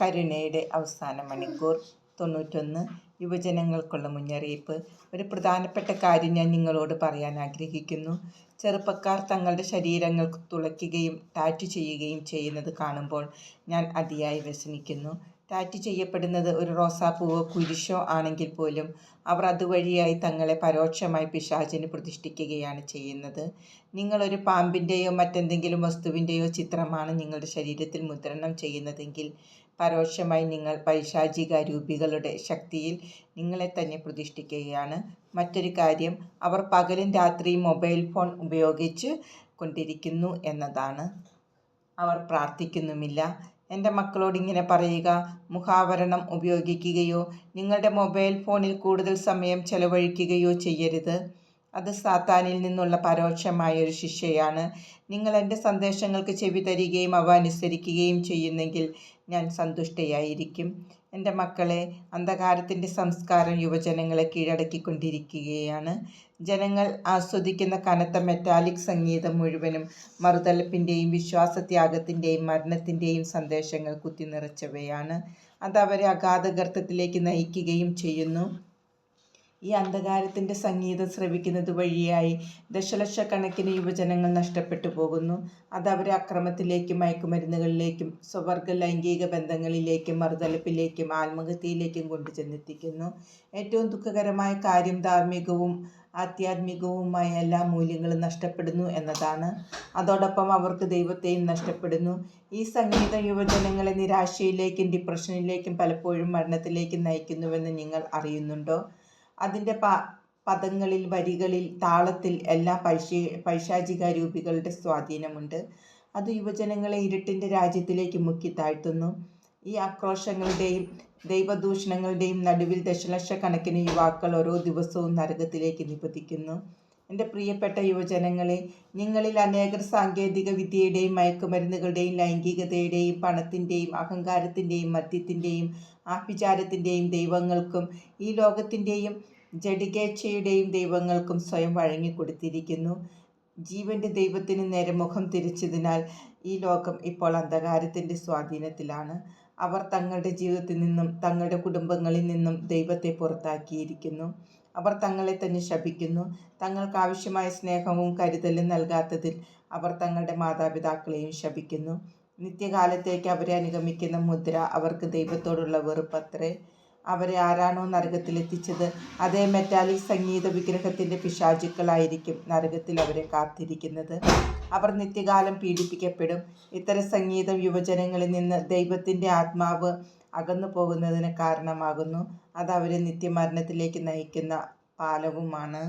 കരുണയുടെ അവസാന മണിക്കൂർ 91 യുവജനങ്ങൾക്കുള്ള മുന്നറിയിപ്പ്. ഒരു പ്രധാനപ്പെട്ട കാര്യം ഞാൻ നിങ്ങളോട് പറയാൻ ആഗ്രഹിക്കുന്നു. ചെറുപ്പക്കാർ തങ്ങളുടെ ശരീരങ്ങൾ തുളയ്ക്കുകയും ടാറ്റു ചെയ്യുകയും ചെയ്യുന്നത് കാണുമ്പോൾ ഞാൻ അതിയായി വ്യസനിക്കുന്നു. ടാറ്റു ചെയ്യപ്പെടുന്നത് ഒരു റോസാപ്പൂവോ കുരിശോ ആണെങ്കിൽ പോലും അവർ അതുവഴിയായി തങ്ങളെ പരോക്ഷമായി പിശാചിന് പ്രതിഷ്ഠിക്കുകയാണ് ചെയ്യുന്നത്. നിങ്ങളൊരു പാമ്പിൻ്റെയോ മറ്റെന്തെങ്കിലും വസ്തുവിൻ്റെയോ ചിത്രമാണ് നിങ്ങളുടെ ശരീരത്തിൽ മുദ്രണം ചെയ്യുന്നതെങ്കിൽ പരോക്ഷമായി നിങ്ങൾ പൈശാചിക രൂപികളുടെ ശക്തിയിൽ നിങ്ങളെ തന്നെ പ്രതിഷ്ഠിക്കുകയാണ്. മറ്റൊരു കാര്യം, അവർ പകലും രാത്രിയും മൊബൈൽ ഫോൺ ഉപയോഗിച്ച് കൊണ്ടിരിക്കുന്നു എന്നതാണ്. അവർ പ്രാർത്ഥിക്കുന്നുമില്ല. എൻ്റെ മക്കളോട് ഇങ്ങനെ പറയുക: മുഖാവരണം ഉപയോഗിക്കുകയോ നിങ്ങളുടെ മൊബൈൽ ഫോണിൽ കൂടുതൽ സമയം ചെലവഴിക്കുകയോ ചെയ്യരുത്. അത് സാത്താനിൽ നിന്നുള്ള പരോക്ഷമായൊരു ശിക്ഷയാണ്. നിങ്ങൾ എൻ്റെ സന്ദേശങ്ങൾക്ക് ചെവി തരികയും അവ അനുസരിക്കുകയും ചെയ്യുന്നെങ്കിൽ ഞാൻ സന്തുഷ്ടയായിരിക്കും. എൻ്റെ മക്കളെ, അന്ധകാരത്തിൻ്റെ സംസ്കാരം യുവജനങ്ങളെ കീഴടക്കിക്കൊണ്ടിരിക്കുകയാണ്. ജനങ്ങൾ ആസ്വദിക്കുന്ന കനത്ത മെറ്റാലിക് സംഗീതം മുഴുവനും മറുതലപ്പിൻ്റെയും വിശ്വാസത്യാഗത്തിൻ്റെയും മരണത്തിൻ്റെയും സന്ദേശങ്ങൾ കുത്തിനിറച്ചവയാണ്. അതവരെ അഗാധഗർത്തത്തിലേക്ക് നയിക്കുകയും ചെയ്യുന്നു. ഈ അന്ധകാരത്തിൻ്റെ സംഗീതം ശ്രവിക്കുന്നത് വഴിയായി ദശലക്ഷക്കണക്കിന് യുവജനങ്ങൾ നഷ്ടപ്പെട്ടു പോകുന്നു. അതവരെ അക്രമത്തിലേക്കും മയക്കുമരുന്നുകളിലേക്കും സ്വവർഗ ലൈംഗിക ബന്ധങ്ങളിലേക്കും മറുതലപ്പിലേക്കും ആത്മഹത്യയിലേക്കും കൊണ്ടുചെന്നെത്തിക്കുന്നു. ഏറ്റവും ദുഃഖകരമായ കാര്യം ധാർമ്മികവും ആധ്യാത്മികവുമായ എല്ലാ മൂല്യങ്ങളും നഷ്ടപ്പെടുന്നു എന്നതാണ്. അതോടൊപ്പം അവർക്ക് ദൈവത്തെയും നഷ്ടപ്പെടുന്നു. ഈ സംഗീതം യുവജനങ്ങളെ നിരാശയിലേക്കും ഡിപ്രഷനിലേക്കും പലപ്പോഴും മരണത്തിലേക്കും നയിക്കുന്നുവെന്ന് നിങ്ങൾ അറിയുന്നുണ്ടോ? അതിൻ്റെ പദങ്ങളിൽ, വരികളിൽ, താളത്തിൽ എല്ലാം പൈശാചിക രൂപികളുടെ സ്വാധീനമുണ്ട്. അത് യുവജനങ്ങളെ ഇരുട്ടിൻ്റെ രാജ്യത്തിലേക്ക് മുക്കി താഴ്ത്തുന്നു. ഈ ആക്രോശങ്ങളുടെയും ദൈവദൂഷണങ്ങളുടെയും നടുവിൽ ദശലക്ഷക്കണക്കിന് യുവാക്കൾ ഓരോ ദിവസവും നരകത്തിലേക്ക് നിപതിക്കുന്നു. എൻ്റെ പ്രിയപ്പെട്ട യുവജനങ്ങളെ, നിങ്ങളിൽ അനേകർ സാങ്കേതിക വിദ്യയുടെയും മയക്കുമരുന്നുകളുടെയും ലൈംഗികതയുടെയും പണത്തിൻ്റെയും അഹങ്കാരത്തിൻ്റെയും മദ്യത്തിൻ്റെയും ആഭിചാരത്തിൻ്റെയും ദൈവങ്ങൾക്കും ഈ ലോകത്തിൻ്റെയും ജഡികേച്ഛയുടെയും ദൈവങ്ങൾക്കും സ്വയം വഴങ്ങിക്കൊടുത്തിരിക്കുന്നു. ജീവൻ്റെ ദൈവത്തിന് നേരെ മുഖം തിരിച്ചതിനാൽ ഈ ലോകം ഇപ്പോൾ അന്ധകാരത്തിൻ്റെ സ്വാധീനത്തിലാണ്. അവർ തങ്ങളുടെ ജീവിതത്തിൽ നിന്നും തങ്ങളുടെ കുടുംബങ്ങളിൽ നിന്നും ദൈവത്തെ പുറത്താക്കിയിരിക്കുന്നു. അവർ തങ്ങളെ തന്നെ ശപിക്കുന്നു. തങ്ങൾക്ക് ആവശ്യമായ സ്നേഹവും കരുതലും നൽകാത്തതിൽ അവർ തങ്ങളുടെ മാതാപിതാക്കളെയും ശപിക്കുന്നു. നിത്യകാലത്തേക്ക് അവരെ അനുഗമിക്കുന്ന മുദ്ര അവർക്ക് ദൈവത്തോടുള്ള വെറുപ്പത്രേ. അവരെ ആരാണോ നരകത്തിലെത്തിച്ചത്, അതേ മെറ്റാലിക് സംഗീത വിഗ്രഹത്തിൻ്റെ പിശാചുക്കളായിരിക്കും നരകത്തിൽ അവരെ കാത്തിരിക്കുന്നത്. അവർ നിത്യകാലം പീഡിപ്പിക്കപ്പെടും. ഇത്തരം സംഗീതം യുവജനങ്ങളിൽ നിന്ന് ദൈവത്തിൻ്റെ ആത്മാവ് അകന്നു പോകുന്നതിന് കാരണമാകുന്നു. അത് അവരെ നിത്യമരണത്തിലേക്ക് നയിക്കുന്ന പാലവുമാണ്.